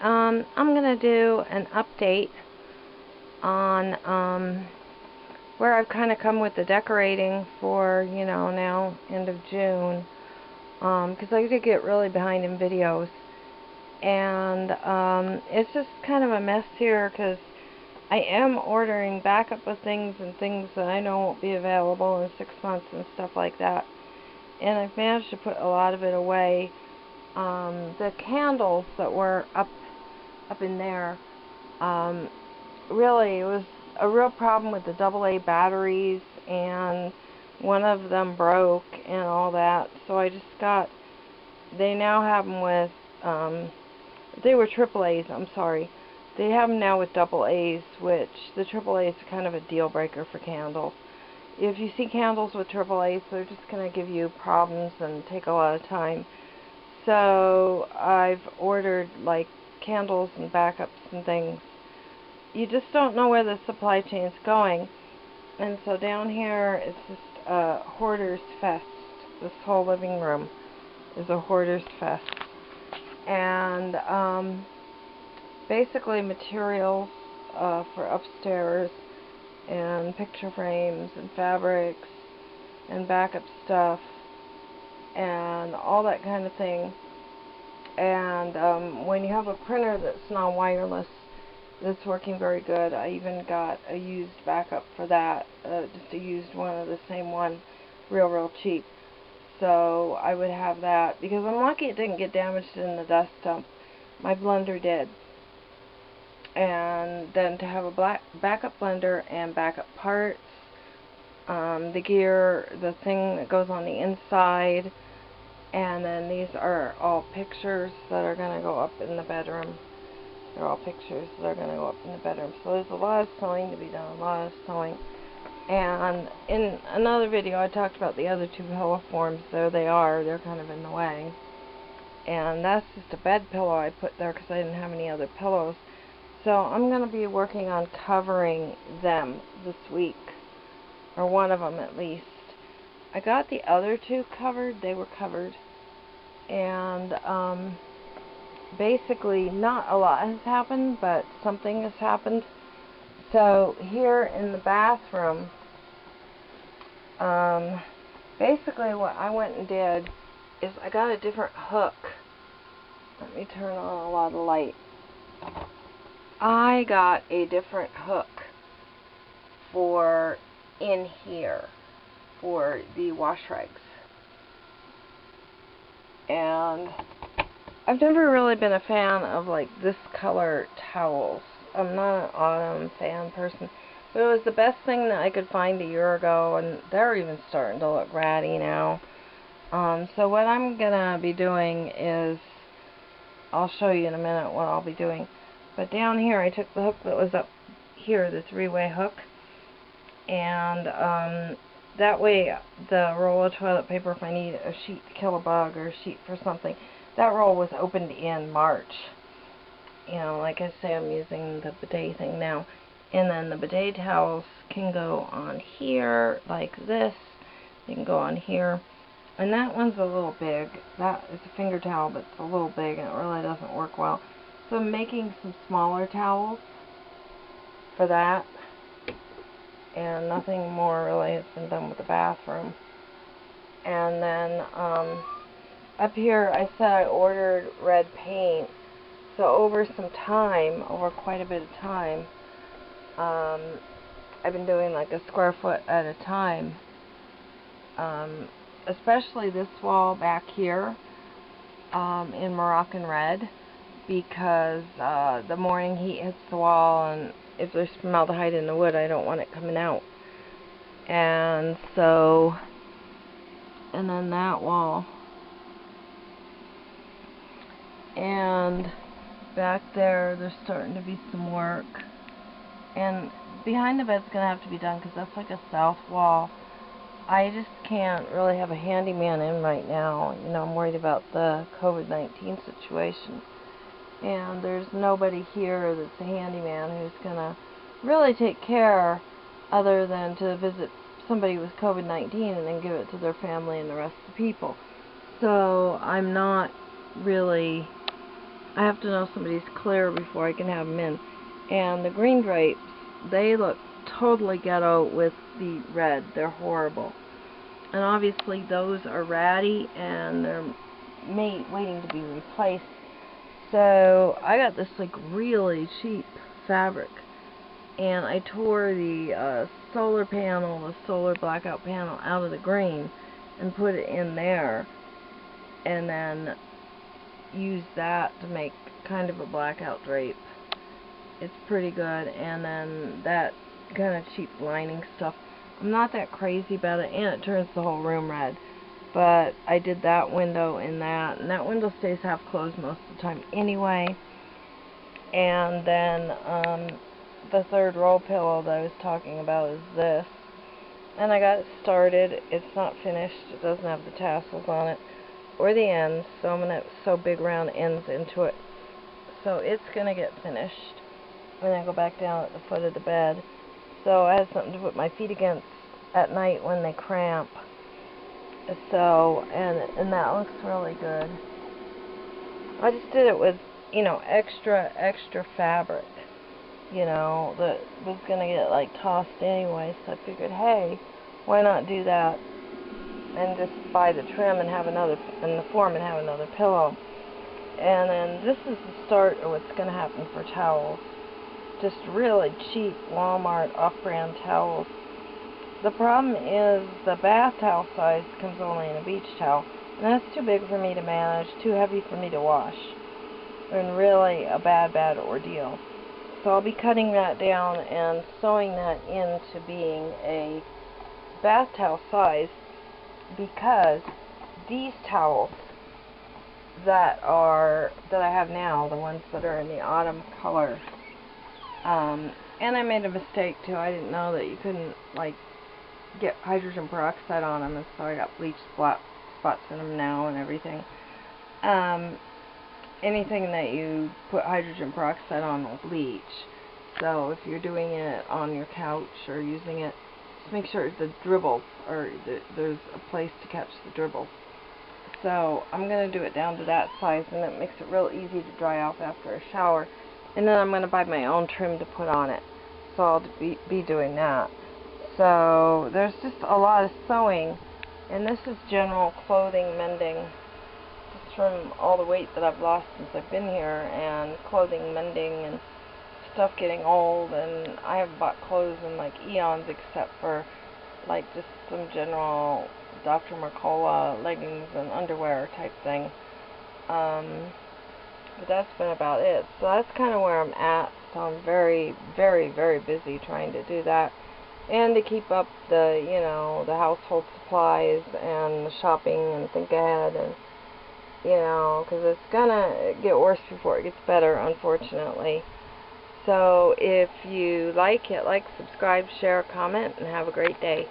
I'm going to do an update on where I've kind of come with the decorating for, now end of June, because I did get really behind in videos, and it's just kind of a mess here because I am ordering backup of things and things that I know won't be available in 6 months and stuff like that, and I've managed to put a lot of it away. The candles that were up in there, really, it was a real problem with the AA batteries, and one of them broke and all that, so I just got, they now have them with, they were AAAs, I'm sorry, they have them now with AA's, which the AAA is kind of a deal breaker for candles. If you see candles with AAA's, they're just going to give you problems and take a lot of time. So I've ordered like candles and backups and things. You just don't know where the supply chain's going. And so down here it's just a hoarder's fest. This whole living room is a hoarder's fest. And basically materials for upstairs, and picture frames and fabrics and backup stuff and all that kind of thing. And when you have a printer that's non-wireless, that's working very good. I even got a used backup for that, just a used one of the same one, real cheap. So I would have that, because I'm lucky it didn't get damaged in the dust dump. My blender did. And then to have a backup blender and backup parts, the gear, the thing that goes on the inside, and then these are all pictures that are going to go up in the bedroom. They're all pictures that are going to go up in the bedroom. So there's a lot of sewing to be done, a lot of sewing. And in another video I talked about the other two pillow forms. There they are, they're kind of in the way. And that's just a bed pillow I put there because I didn't have any other pillows. So I'm going to be working on covering them this week, or one of them at least. I got the other two covered, they were covered, and basically not a lot has happened, but something has happened. So here in the bathroom, basically what I went and did is I got a different hook. Let me turn on a lot of light. I got a different hook for in here for the wash rags. And I've never really been a fan of like this color towels. I'm not an autumn fan person, but it was the best thing that I could find a year ago, and they're even starting to look ratty now. So what I'm gonna be doing is, I'll show you in a minute what I'll be doing. But down here I took the hook that was up here, the three-way hook, and that way the roll of toilet paper, if I need a sheet to kill a bug or a sheet for something, that roll was opened in March. Like I say, I'm using the bidet thing now. And then the bidet towels can go on here like this. They can go on here. And that one's a little big. That is a finger towel, but it's a little big and it really doesn't work well. So I'm making some smaller towels for that. And nothing more really has been done with the bathroom. And then up here I said I ordered red paint. So over some time, over quite a bit of time, I've been doing like a square foot at a time. Especially this wall back here in Moroccan red, because the morning heat hits the wall, and if there's formaldehyde in the wood, I don't want it coming out. And so, and then that wall, and back there there's starting to be some work, and behind the bed's gonna have to be done because that's like a south wall. I just can't really have a handyman in right now. I'm worried about the COVID-19 situation. And there's nobody here that's a handyman who's going to really take care, other than to visit somebody with COVID-19 and then give it to their family and the rest of the people. So I'm not really I have to know somebody's clear before I can have them in. And the green drapes, they look totally ghetto with the red. They're horrible. And obviously those are ratty and they're waiting to be replaced. So I got this like really cheap fabric, and I tore the solar panel, the solar blackout panel, out of the green and put it in there, and then used that to make kind of a blackout drape. It's pretty good. And then that kind of cheap lining stuff, I'm not that crazy about it, and it turns the whole room red. But I did that window in that, and that window stays half closed most of the time anyway. And then the third roll pillow that I was talking about is this. And I got it started. It's not finished. It doesn't have the tassels on it or the ends, so I'm going to sew big round ends into it. So it's going to get finished when I go back down at the foot of the bed. So I have something to put my feet against at night when they cramp. So, and that looks really good. I just did it with, you know, extra fabric, you know, that was going to get like tossed anyway. So I figured, hey, why not do that and just buy the trim and have another, in the form, and have another pillow. And then this is the start of what's going to happen for towels. Just really cheap Walmart off-brand towels. The problem is the bath towel size comes only in a beach towel, and that's too big for me to manage, too heavy for me to wash, and really a bad ordeal. So I'll be cutting that down and sewing that into being a bath towel size, because these towels that I have now, the ones that are in the autumn color, and I made a mistake too. I didn't know that you couldn't like get hydrogen peroxide on them, and so I got bleach spots in them now and everything. Anything that you put hydrogen peroxide on will bleach. So if you're doing it on your couch or using it, just make sure the dribbles, or there's a place to catch the dribbles. So I'm going to do it down to that size, and it makes it real easy to dry off after a shower. And then I'm going to buy my own trim to put on it. So I'll be doing that. So there's just a lot of sewing, and this is general clothing mending, just from all the weight that I've lost since I've been here, and clothing mending and stuff getting old. And I haven't bought clothes in like eons, except for like just some general Dr. Mercola leggings and underwear type thing. But that's been about it. So that's kind of where I'm at. So I'm very busy trying to do that, and to keep up the, you know, the household supplies and the shopping and think ahead, and, you know, because it's gonna get worse before it gets better, unfortunately. So if you like it, subscribe, share, comment, and have a great day.